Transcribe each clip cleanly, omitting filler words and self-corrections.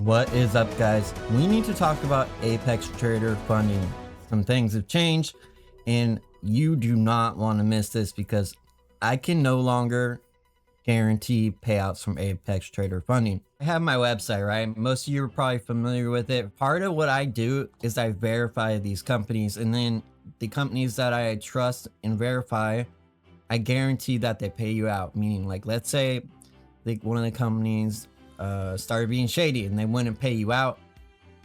What is up, guys? We need to talk about Apex Trader funding. Some things have changed and you do not want to miss this because I can no longer guarantee payouts from Apex Trader funding. I have my website, right? Most of you are probably familiar with it. Part of what I do is I verify these companies, and then the companies that I trust and verify, I guarantee that they pay you out. Meaning, like, let's say one of the companies started being shady and they wouldn't pay you out.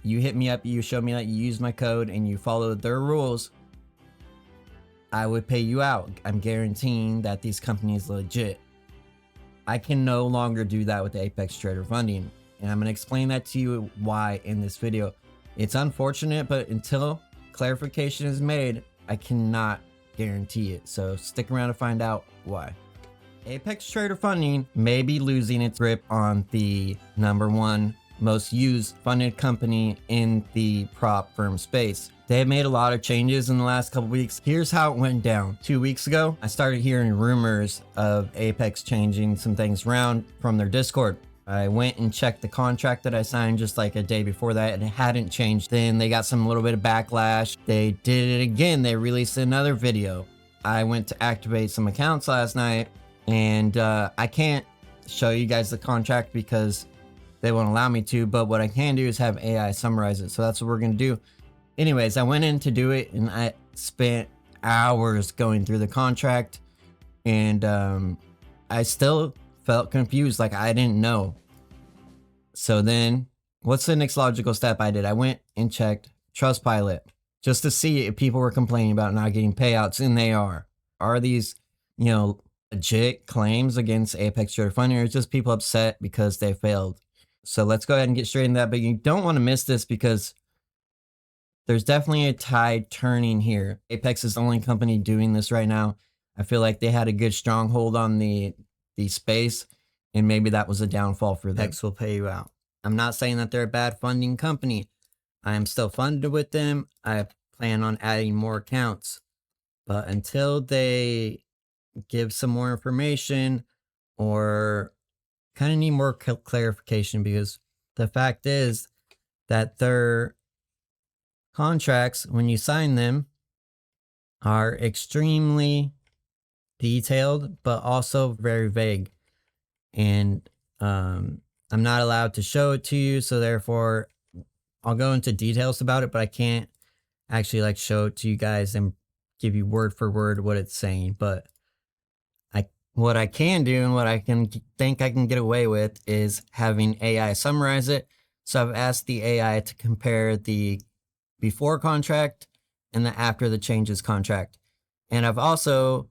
You hit me up, you show me that you use my code and you followed their rules, I would pay you out. I'm guaranteeing that these companies are legit. I can no longer do that with the Apex Trader funding, and I'm going to explain that to you why in this video. It's unfortunate, but until clarification is made, I cannot guarantee it. So stick around to find out why. Apex Trader funding may be losing its grip on the #1 most used funded company in the prop firm space. They have made a lot of changes in the last couple weeks. Here's how it went down. 2 weeks ago, I started hearing rumors of Apex changing some things around from their Discord. I went and checked the contract that I signed just like a day before that, and it hadn't changed. Then they got some little bit of backlash. They did it again. They released another video. I went to activate some accounts last night, and I can't show you guys the contract because they won't allow me to, but what I can do is have AI summarize it. So that's what we're going to do. Anyways, I went in to do it and I spent hours going through the contract, and I still felt confused. Like, I didn't know. So then what's the next logical step I did? I went and checked Trustpilot just to see if people were complaining about not getting payouts, and they are. Are these, legit claims against Apex Trader funding, or just people upset because they failed? So let's go ahead and get straight into that. But you don't want to miss this because there's definitely a tide turning here. Apex is the only company doing this right now. I feel like they had a good stronghold on the space, and maybe that was a downfall for them. Apex will pay you out. I'm not saying that they're a bad funding company. I am still funded with them. I plan on adding more accounts. But until they give some more information, or kind of need more clarification, because the fact is that their contracts, when you sign them, are extremely detailed but also very vague, and I'm not allowed to show it to you, so therefore I'll go into details about it, but I can't actually show it to you guys and give you word for word what it's saying. But what I can do, and what I think I can get away with, is having AI summarize it. So I've asked the AI to compare the before contract and the after the changes contract. And I've also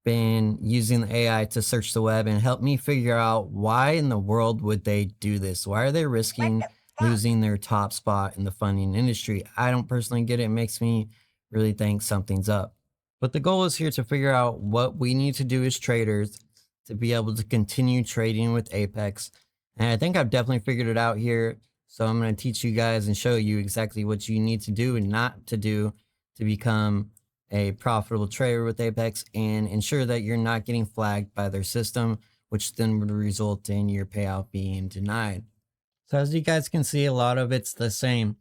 been using the AI to search the web and help me figure out why in the world would they do this? Why are they risking losing their top spot in the funding industry? I don't personally get it. It makes me really think something's up. But the goal is here to figure out what we need to do as traders to be able to continue trading with Apex. And I think I've definitely figured it out here. So I'm going to teach you guys and show you exactly what you need to do and not to do to become a profitable trader with Apex, and ensure that you're not getting flagged by their system, which then would result in your payout being denied. So as you guys can see, a lot of it's the same.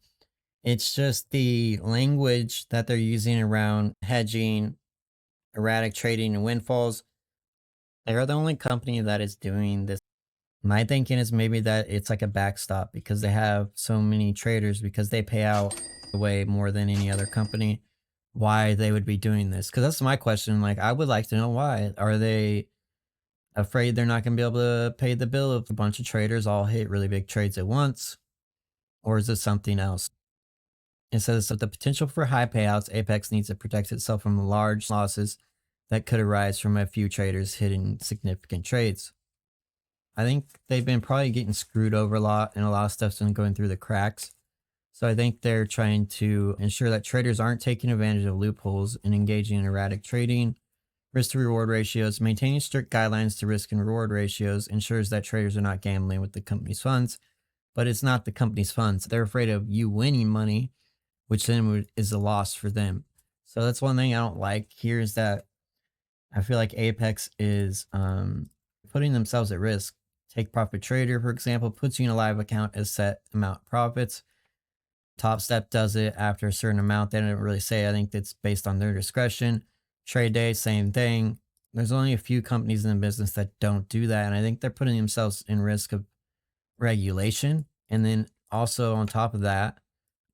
It's just the language that they're using around hedging, erratic trading, and windfalls. They are the only company that is doing this. My thinking is maybe that it's like a backstop because they have so many traders, because they pay out way more than any other company, why they would be doing this. Because that's my question. I would like to know why. Are they afraid they're not going to be able to pay the bill if a bunch of traders all hit really big trades at once? Or is it something else? It says that the potential for high payouts, Apex needs to protect itself from large losses that could arise from a few traders hitting significant trades. I think they've been probably getting screwed over a lot, and a lot of stuff's been going through the cracks. So I think they're trying to ensure that traders aren't taking advantage of loopholes and engaging in erratic trading. Risk to reward ratios. Maintaining strict guidelines to risk and reward ratios ensures that traders are not gambling with the company's funds, but it's not the company's funds. They're afraid of you winning money, which then is a loss for them. So that's one thing I don't like here, is that I feel like Apex is putting themselves at risk, Take Profit Trader, for example, puts you in a live account as set amount of profits. Top Step does it after a certain amount. They didn't really say. I think that's based on their discretion. Trade Day, same thing. There's only a few companies in the business that don't do that. And I think they're putting themselves in risk of regulation. And then also on top of that,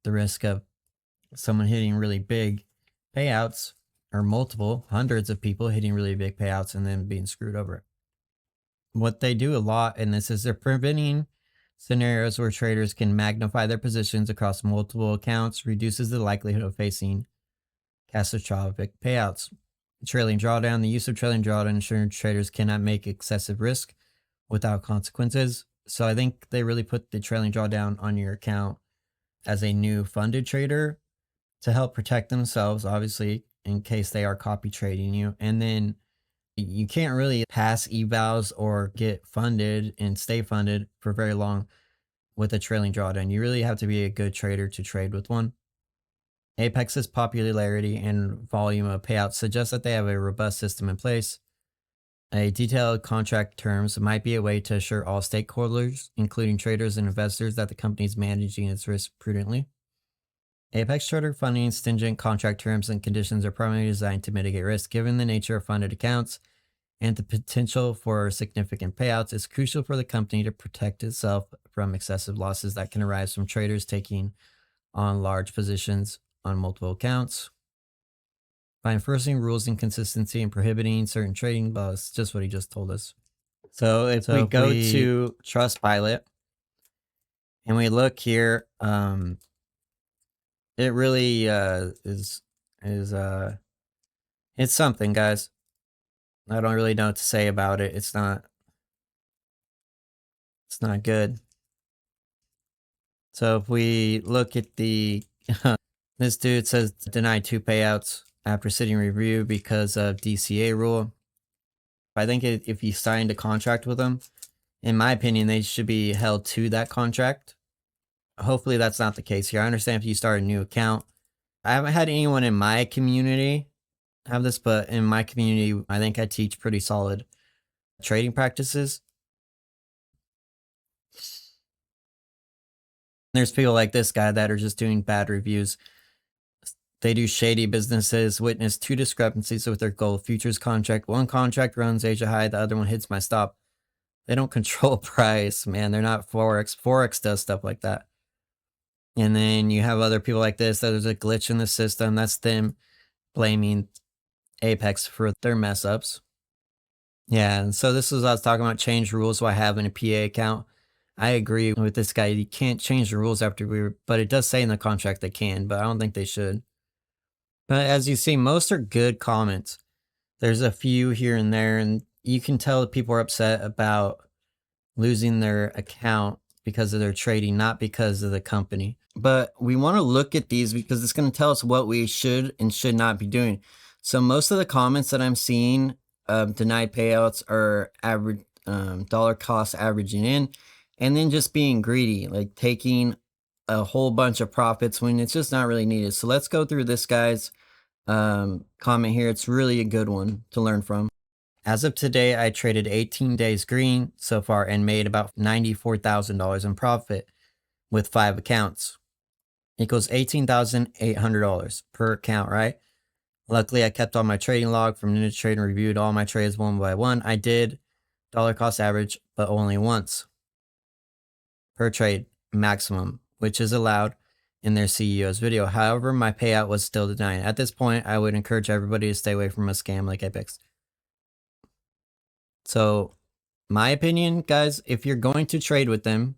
the risk of someone hitting really big payouts, or multiple hundreds of people hitting really big payouts and then being screwed over. What they do a lot in this is they're preventing scenarios where traders can magnify their positions across multiple accounts, reduces the likelihood of facing catastrophic payouts. Trailing drawdown. The use of trailing drawdown ensures traders cannot make excessive risk without consequences. So I think they really put the trailing drawdown on your account as a new funded trader to help protect themselves, obviously, in case they are copy trading you. And then you can't really pass evals or get funded and stay funded for very long with a trailing drawdown. You really have to be a good trader to trade with one. Apex's popularity and volume of payouts suggests that they have a robust system in place. A detailed contract terms might be a way to assure all stakeholders, including traders and investors, that the company is managing its risk prudently. Apex Trader funding stringent contract terms and conditions are primarily designed to mitigate risk. Given the nature of funded accounts and the potential for significant payouts, it's crucial for the company to protect itself from excessive losses that can arise from traders taking on large positions on multiple accounts. By enforcing rules and consistency and prohibiting certain trading, well, it's just what he just told us. So if we go to Trustpilot and we look here, it really is it's something, guys. I don't really know what to say about it. It's not good. So if we look at the this dude says denied 2 payouts after sitting review because of DCA rule. I think if you signed a contract with them, in my opinion, they should be held to that contract. Hopefully that's not the case here. I understand if you start a new account. I haven't had anyone in my community have this, but in my community, I think I teach pretty solid trading practices. There's people like this guy that are just doing bad reviews. They do shady businesses, witness 2 discrepancies with their gold futures contract. One contract runs Asia high, the other one hits my stop. They don't control price, man. They're not Forex. Forex does stuff like that. And then you have other people like this, that there's a glitch in the system. That's them blaming Apex for their mess ups. Yeah, and so this is what I was talking about, change rules while having a PA account. I agree with this guy. You can't change the rules after but it does say in the contract they can, but I don't think they should. But as you see, most are good comments. There's a few here and there, and you can tell that people are upset about losing their account because of their trading, not because of the company. But we want to look at these because it's going to tell us what we should and should not be doing. So most of the comments that I'm seeing denied payouts are average dollar cost averaging in, and then just being greedy, like taking a whole bunch of profits when it's just not really needed. So let's go through this guy's comment here. It's really a good one to learn from. As of today, I traded 18 days green so far and made about $94,000 in profit with 5 accounts. Equals $18,800 per account, right? Luckily, I kept all my trading log from NinjaTrade and reviewed all my trades one by one. I did dollar cost average, but only once per trade maximum, which is allowed in their CEO's video. However, my payout was still denied. At this point, I would encourage everybody to stay away from a scam like Apex. So, my opinion, guys, if you're going to trade with them,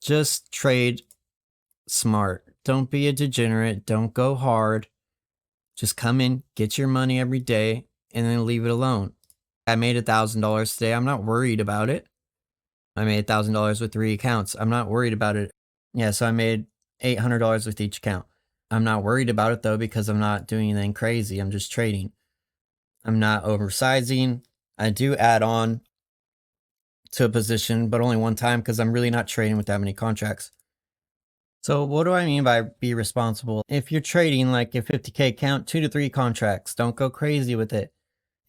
just trade smart. Don't be a degenerate. Don't go hard. Just come in, get your money every day, and then leave it alone. I made $1,000 today. I'm not worried about it. I made $1,000 with 3 accounts. I'm not worried about it. Yeah, so I made $800 with each account. I'm not worried about it though because I'm not doing anything crazy. I'm just trading. I'm not oversizing. I do add on to a position, but only one time because I'm really not trading with that many contracts. So what do I mean by be responsible? If you're trading like a 50K account, 2 to 3 contracts. Don't go crazy with it.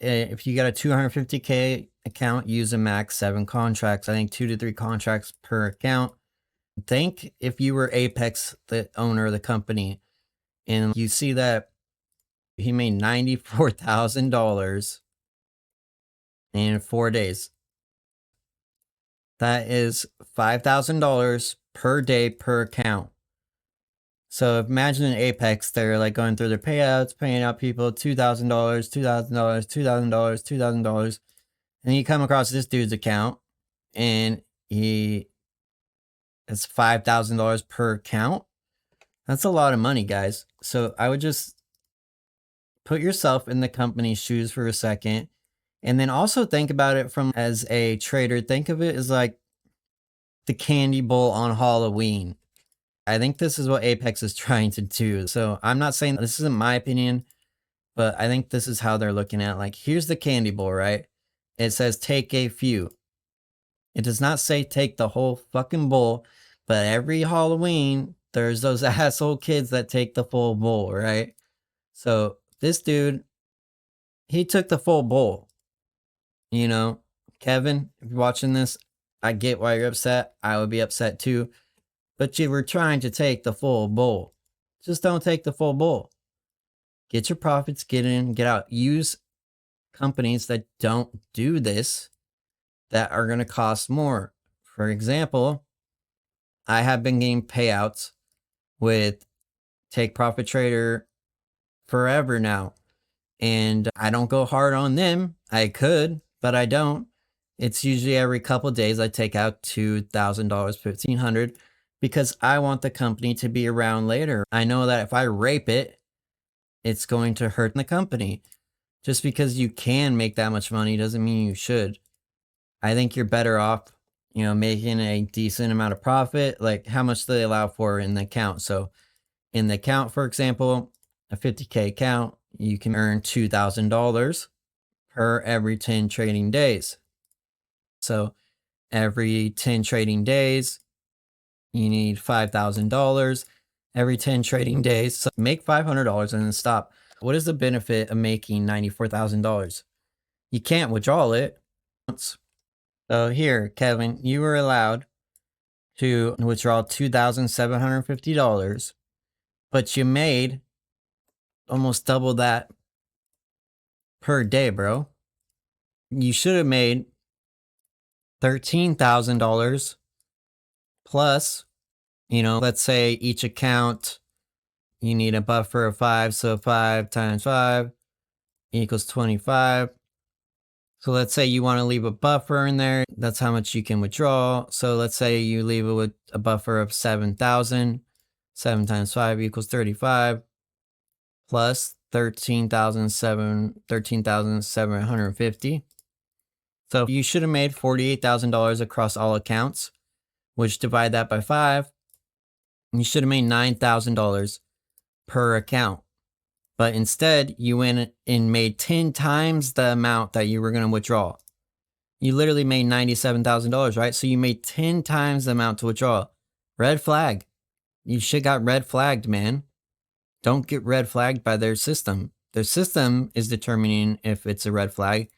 if you got a 250K account, use a max 7 contracts. I think 2 to 3 contracts per account. Think if you were Apex, the owner of the company, and you see that he made $94,000 in 4 days. That is $5,000 per day per account. So imagine in Apex, they're like going through their payouts, paying out people $2,000, $2,000, $2,000, $2,000. And you come across this dude's account and it's $5,000 per account. That's a lot of money, guys. So I would just put yourself in the company's shoes for a second. And then also think about it from as a trader. Think of it as like the candy bowl on Halloween. I think this is what Apex is trying to do. So I'm not saying this isn't my opinion, but I think this is how they're looking at it. Like, here's the candy bowl, right? It says take a few. It does not say take the whole fucking bowl, but every Halloween, there's those asshole kids that take the full bowl, right? So this dude, he took the full bowl. You know, Kevin, if you're watching this, I get why you're upset. I would be upset too. But you were trying to take the full bowl. Just don't take the full bowl. Get your profits, get in, get out. Use companies that don't do this that are going to cost more. For example, I have been getting payouts with Take Profit Trader forever now. And I don't go hard on them. I could, but I don't. It's usually every couple days I take out $2,000, $1,500 because I want the company to be around later. I know that if I rape it, it's going to hurt the company. Just because you can make that much money doesn't mean you should. I think you're better off, making a decent amount of profit. Like, how much do they allow for in the account? So in the account, for example, a 50K account, you can earn $2,000 per every 10 trading days. So every 10 trading days, you need $5,000 every 10 trading days. So make $500 and then stop. What is the benefit of making $94,000? You can't withdraw it. So here, Kevin, you were allowed to withdraw $2,750, but you made almost double that per day, bro. You should have made $13,000 plus, let's say each account, you need a buffer of 5. So 5 times 5 equals 25. So let's say you want to leave a buffer in there. That's how much you can withdraw. So let's say you leave it with a buffer of 7,000. 7 times 5 equals 35 plus 13,750. So you should have made $48,000 across all accounts, which divide that by 5. You should have made $9,000 per account. But instead, you went and made 10 times the amount that you were going to withdraw. You literally made $97,000, right? So you made 10 times the amount to withdraw. Red flag. You should got red flagged, man. Don't get red flagged by their system. Their system is determining if it's a red flag,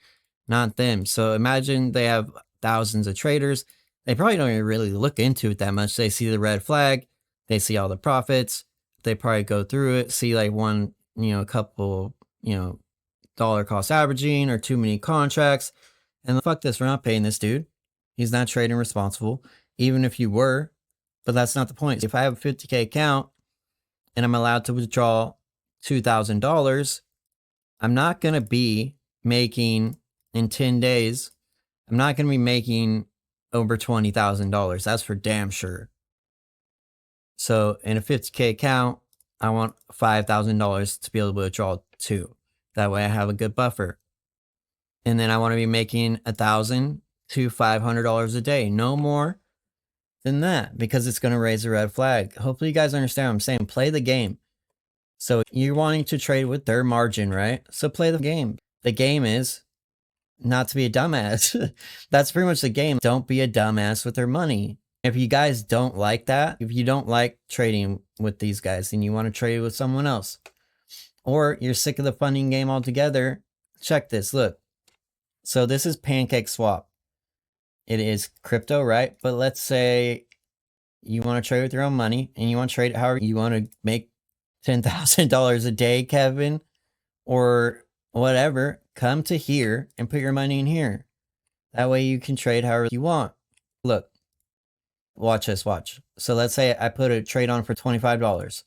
not them. So imagine they have thousands of traders. They probably don't even really look into it that much. They see the red flag. They see all the profits. They probably go through it, see like one, a couple, dollar cost averaging or too many contracts. And fuck this, we're not paying this dude. He's not trading responsible, even if you were. But that's not the point. If I have a 50K account and I'm allowed to withdraw $2,000, I'm not going to be making in 10 days, I'm not going to be making over $20,000. That's for damn sure. So in a 50K account, I want $5,000 to be able to withdraw too. That way I have a good buffer. And then I want to be making $1,000 to $500 a day. No more than that, because it's going to raise a red flag. Hopefully you guys understand what I'm saying. Play the game. So you're wanting to trade with their margin, right? So play the game. The game is not to be a dumbass. That's pretty much the game. Don't be a dumbass with their money. If you guys don't like that, if you don't like trading with these guys and you want to trade with someone else, or you're sick of the funding game altogether, check this. Look. So this is PancakeSwap. It is crypto, right? But let's say you want to trade with your own money and you want to trade it however you want to make $10,000 a day, Kevin, or whatever. Come to here and put your money in here. That way you can trade however you want. Look, watch this, watch. So let's say I put a trade on for $25.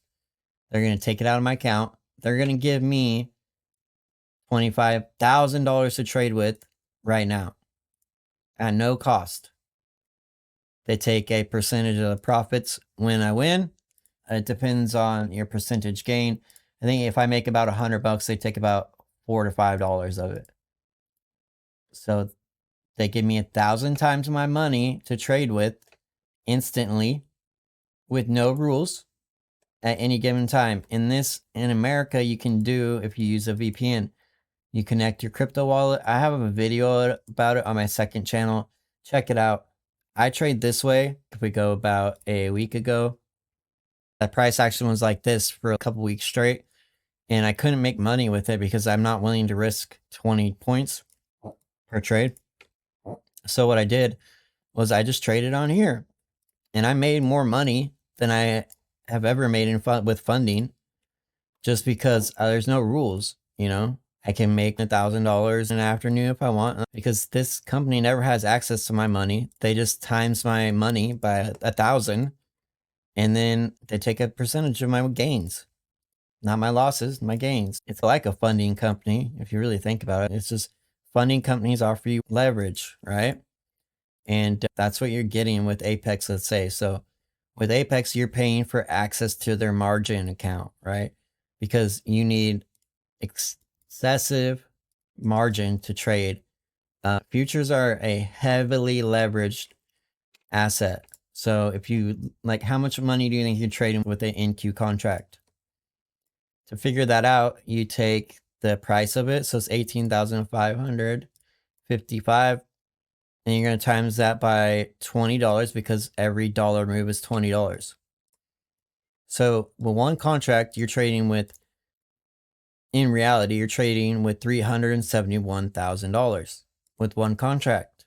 They're going to take it out of my account. They're going to give me $25,000 to trade with right now at no cost. They take a percentage of the profits when I win. It depends on your percentage gain. I think if I make about $100, they take about $4 to $5 of it. So they give me 1,000 times my money to trade with instantly with no rules at any given time. In America, you can do if you use a VPN. You connect your crypto wallet. I have a video about it on my second channel. Check it out. I trade this way. If we go about a week ago, the price action was like this for a couple weeks straight. And I couldn't make money with it because I'm not willing to risk 20 points per trade. So what I did was I just traded on here. And I made more money than I have ever made with funding just because there's no rules, you know? I can make $1,000 in an afternoon if I want because this company never has access to my money. They just times my money by 1,000 and then they take a percentage of my gains. Not my losses, my gains. It's like a funding company, if you really think about it. It's just funding companies offer you leverage, right? And that's what you're getting with Apex, let's say. So with Apex, you're paying for access to their margin account, right? Because you need excessive margin to trade. Futures are a heavily leveraged asset. So if you like, how much money do you think you're trading with an NQ contract? To figure that out, you take the price of it. So it's 18,555. And you're going to times that by $20 because every dollar move is $20. So with one contract, you're trading with, in reality, you're trading with $371,000 with one contract.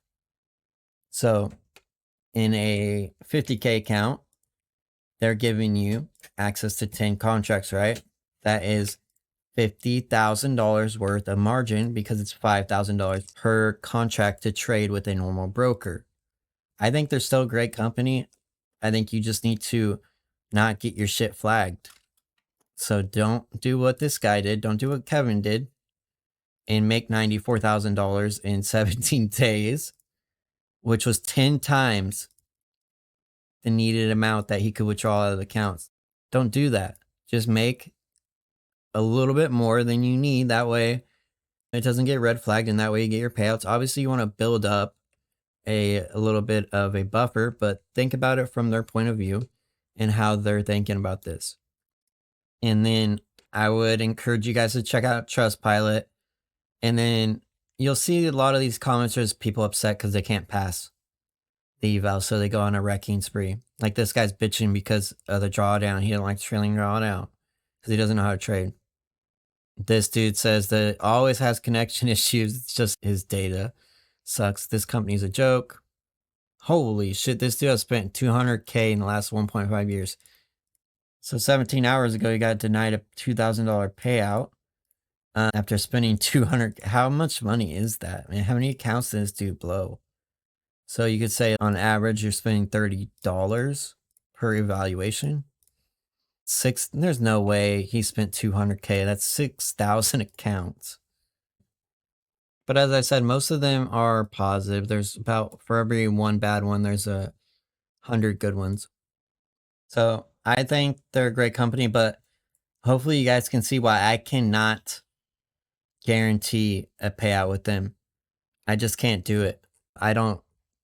So in a 50K account, they're giving you access to 10 contracts, right? That is $50,000 worth of margin because it's $5,000 per contract to trade with a normal broker. I think they're still a great company. I think you just need to not get your shit flagged. So don't do what this guy did. Don't do what Kevin did and make $94,000 in 17 days, which was 10 times the needed amount that he could withdraw out of the accounts. Don't do that. Just make a little bit more than you need. That way it doesn't get red flagged and that way you get your payouts. Obviously you want to build up a little bit of a buffer, but think about it from their point of view and how they're thinking about this. And then I would encourage you guys to check out Trustpilot. And then you'll see a lot of these commenters, people upset because they can't pass the eval, so they go on a wrecking spree. Like this guy's bitching because of the drawdown. He didn't like trailing drawdown because he doesn't know how to trade. This dude says that it always has connection issues. It's just his data sucks. This company's a joke. Holy shit, this dude has spent $200K in the last 1.5 years. So 17 hours ago, he got denied a $2,000 payout after spending 200. How much money is that? I mean, how many accounts did this dude blow? So you could say on average, you're spending $30 per evaluation. There's no way he spent 200K. That's 6,000 accounts. But as I said, most of them are positive. There's about, for every one bad one, there's 100 good ones. So I think they're a great company, but hopefully you guys can see why I cannot guarantee a payout with them. I just can't do it. I don't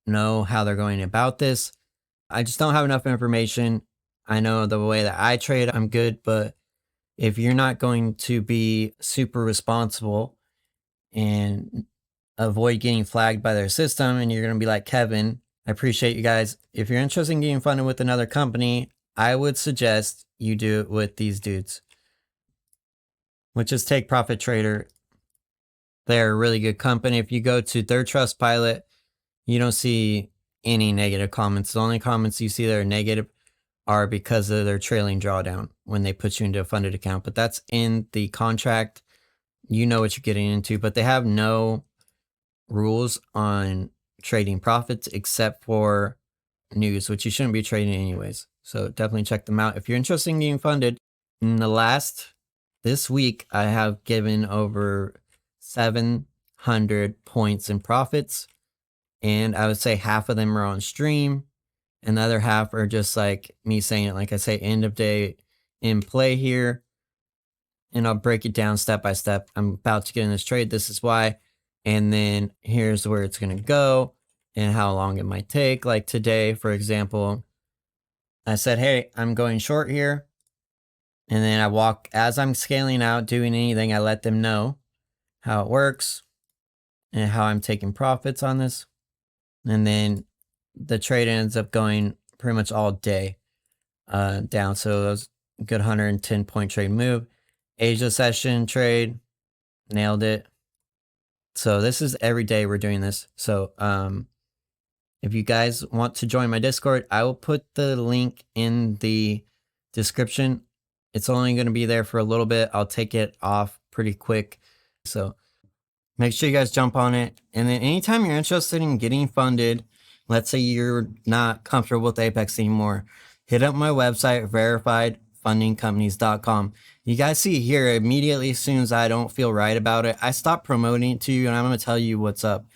know how they're going about this. I just don't have enough information. I know the way that I trade, I'm good, but if you're not going to be super responsible and avoid getting flagged by their system, and you're going to be like Kevin, I appreciate you guys. If you're interested in getting funded with another company, I would suggest you do it with these dudes, which is Take Profit Trader. They're a really good company. If you go to their Trustpilot, you don't see any negative comments. The only comments you see that are negative are because of their trailing drawdown when they put you into a funded account. But that's in the contract. You know what you're getting into, but they have no rules on trading profits except for news, which you shouldn't be trading anyways. So definitely check them out if you're interested in getting funded. In this week, I have given over 700 points in profits, and I would say half of them are on stream, and the other half are just like me saying it. Like I say, end of day in play here, and I'll break it down step by step. I'm about to get in this trade. This is why. And then here's where it's going to go and how long it might take. Like today, for example, I said, hey, I'm going short here. And then I walk as I'm scaling out, doing anything, I let them know how it works and how I'm taking profits on this. And then the trade ends up going pretty much all day down. So it was a good 110 point trade move. Asia session trade, nailed it. So this is every day we're doing this. So if you guys want to join my Discord, I will put the link in the description. It's only going to be there for a little bit. I'll take it off pretty quick. So make sure you guys jump on it. And then anytime you're interested in getting funded, let's say you're not comfortable with Apex anymore, hit up my website, verifiedfundingcompanies.com. You guys see here immediately as soon as I don't feel right about it, I stop promoting it to you and I'm going to tell you what's up.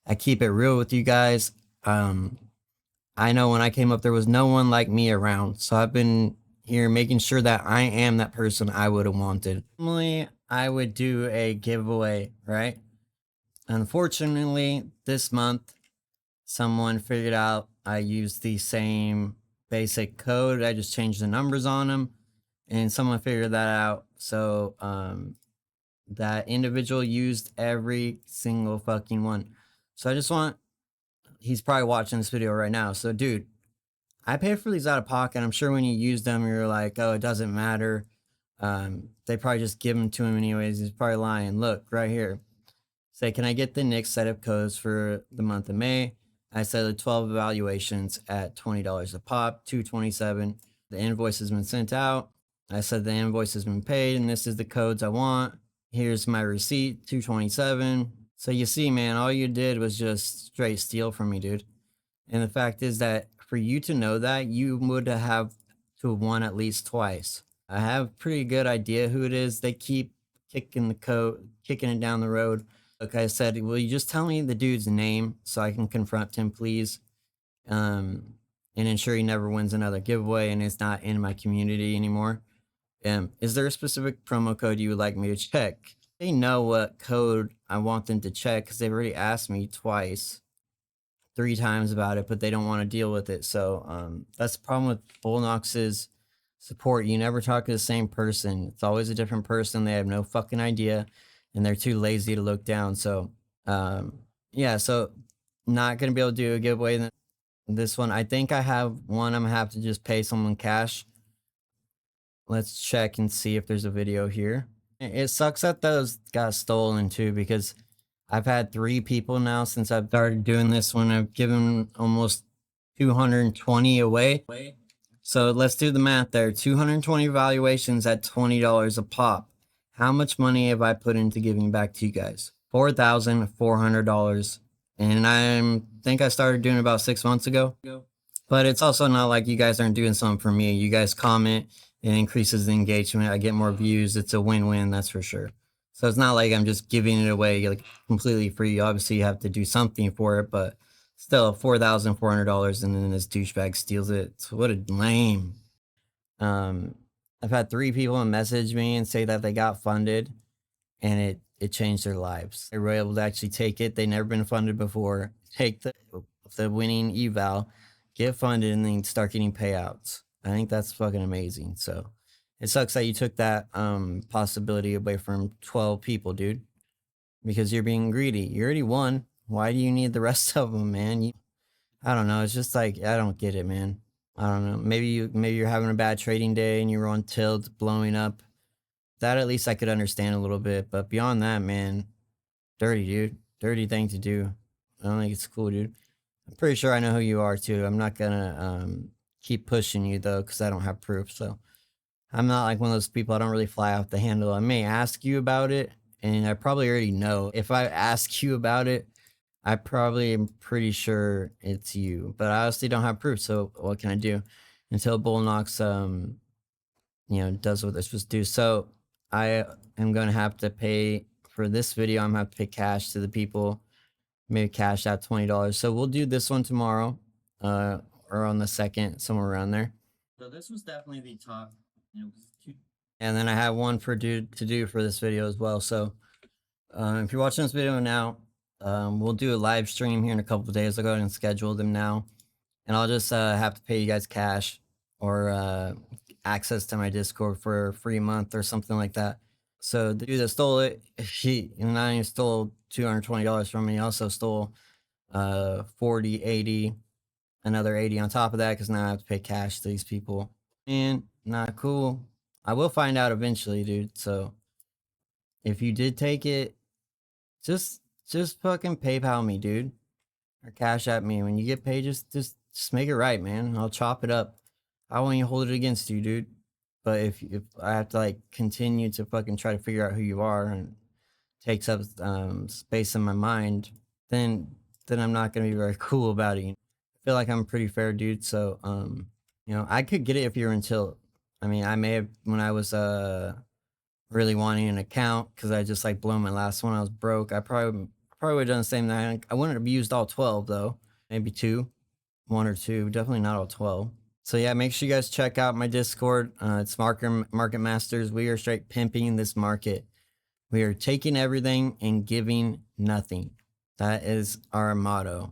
I keep it real with you guys. I know when I came up, there was no one like me around. So I've been here making sure that I am that person I would have wanted. Normally, I would do a giveaway, right? Unfortunately, this month, someone figured out I used the same basic code. I just changed the numbers on them, and someone figured that out. So that individual used every single fucking one. So I just want, he's probably watching this video right now. So dude, I pay for these out of pocket. I'm sure when you use them, you're like, oh, it doesn't matter. They probably just give them to him anyways. He's probably lying. Look right here. Say, can I get the next set of codes for the month of May? I set the 12 evaluations at $20 a pop, $227. The invoice has been sent out. I said the invoice has been paid, and this is the codes I want. Here's my receipt, $227. So you see, man, all you did was just straight steal from me, dude. And the fact is that for you to know that, you would have to have won at least twice. I have a pretty good idea who it is. They keep kicking it down the road. Like I said, will you just tell me the dude's name so I can confront him, please? And ensure he never wins another giveaway and is not in my community anymore. Is there a specific promo code you would like me to check? They know what code I want them to check because they've already asked me three times about it, but they don't want to deal with it. So that's the problem with Bullnox's support. You never talk to the same person. It's always a different person. They have no fucking idea, and they're too lazy to look down. So yeah, so not gonna be able to do a giveaway this one. I think I have one. I'm gonna have to just pay someone cash. Let's check and see if there's a video here. It sucks that those got stolen too, because I've had 3 people now since I've started doing this one. I've given almost 220 away. So let's do the math there. 220 valuations at $20 a pop. How much money have I put into giving back to you guys? $4,400. And I think I started doing it about 6 months ago. But it's also not like you guys aren't doing something for me. You guys comment, it increases the engagement. I get more views. It's a win-win, that's for sure. So it's not like I'm just giving it away like completely free. Obviously, you have to do something for it, but still $4,400, and then this douchebag steals it. So what a lame. I've had 3 people message me and say that they got funded, and it changed their lives. They were able to actually take it. They'd never been funded before. Take the winning eval, get funded, and then start getting payouts. I think that's fucking amazing. So it sucks that you took that possibility away from 12 people, dude, because you're being greedy. You already won. Why do you need the rest of them, man? I don't know. It's just like, I don't get it, man. I don't know. Maybe you're having a bad trading day and you were on tilt blowing up. That at least I could understand a little bit, but beyond that, man, Dirty, dude. Dirty thing to do. I don't think it's cool, dude. I'm pretty sure I know who you are too. I'm not gonna keep pushing you though, because I don't have proof. So I'm not like one of those people. I don't really fly off the handle. I may ask you about it, and I probably already know. If I ask you about it, I probably am pretty sure it's you. But I honestly don't have proof. So what can I do? Until Bullnox does what they're supposed to do. So I am gonna have to pay for this video. I'm gonna have to pay cash to the people. Maybe cash out $20. So we'll do this one tomorrow, or on the second, somewhere around there. So this was definitely the top, and then I have one for to do for this video as well. So if you're watching this video now, we'll do a live stream here in a couple of days. I'll go ahead and schedule them now, and I'll just have to pay you guys cash or access to my Discord for a free month or something like that. So the dude that stole it, he not only stole $220 from me, he also stole 40, 80, another 80 on top of that, because now I have to pay cash to these people. And not cool. I will find out eventually, dude. So if you did take it, just fucking PayPal me, dude. Or cash at me. When you get paid, just make it right, man. I'll chop it up. I won't even hold it against you, dude. But if I have to like continue to fucking try to figure out who you are and takes up space in my mind, then I'm not gonna be very cool about it. I feel like I'm a pretty fair dude, so I could get it if you're in tilt. I mean, I may have, when I was really wanting an account because I just like blown my last one. I was broke. I probably would have done the same thing. I wouldn't have used all 12 though. Maybe one or two. Definitely not all 12. So yeah, make sure you guys check out my Discord. It's Market Masters. We are straight pimping this market. We are taking everything and giving nothing. That is our motto.